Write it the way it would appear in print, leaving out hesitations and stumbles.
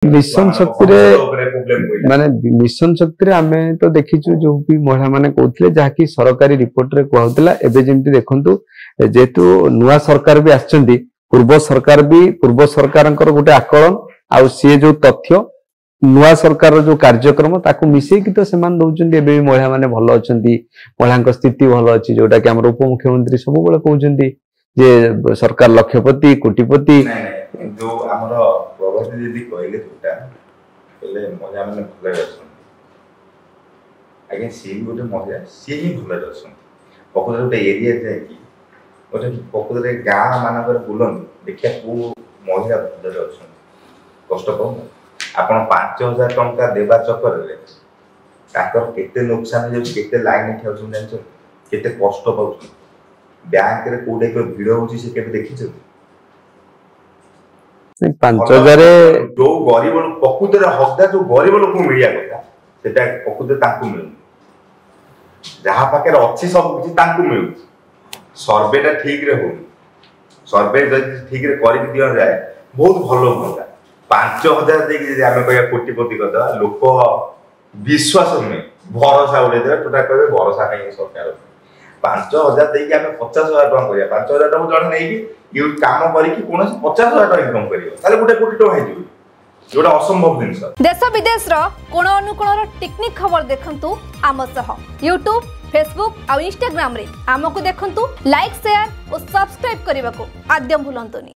Mission शक्ति माने mission शक्ति आम तो देखीचु जो भी महिला माने कहते जहाँकि सरकारी रिपोर्ट रे कहउतला एबे जेमति देखंतु जेतु नुआ सरकार भी आछंती पूर्व सरकार गोटे आकलन आ सी जो तथ्य नुआ सरकार जो कार्यक्रम ताकू मिसेकी कि तो सेमान दउचंती एबे भी महिला माने भलो अछंती महिला स्थिति भलो अछि जोटा कि हमर उपमुख्यमंत्री सब बेले कहउचंती जे सरकार लक्षपति कोटिपति जो हमर प्रवासी यदि कहले जोटा पहले महिला माने भले अछन आगे सी गोटे महिला सी ही भले अछन पकड़ गोटे एरिया जाय कि गोटे पकड़ रे गां मानकर बुलन देखिया को महिला भले अछन कष्ट पाउ आपण 5000 टंका देबा चक्कर रे ताकर केते नुकसान जे केते लाइन ठाउ सुन जानछ केते कष्ट पाउ बैंक रे कोडे को भिड़ होची से केबे देखिछ 5000 जो गरीब लोग पकुदर हकदार जो गरीब लोग को मिलिया कथा सेटा पकुदर तांकू मिल जहां पाके अछि सब किछि तांकू मिल सर्वेटा ठीक रे हो सर्वे जदि ठीक रे करि दिया जाए बहुत भलो होता 5000 दे कि आमे कहया कोटिपति कथा लोक विश्वास में भरोसा उड़े दे टोटा कहबे भरोसा नहीं सरकार 5000 दे कि आमे 50000 टका करिया 5000 टका जण नै कि ये काम करी कि कोन 50000 टका इनकम करियो ताले गुटे कोटी टका हे जिवो जोटा असंभव जिंस देश विदेश रो कोन अनुकोण रो टेक्निक खबर देखंतु आम सह YouTube Facebook और Instagram रे आमको देखंतु लाइक शेयर और सब्सक्राइब करने को आद्यम भूलंतुनी।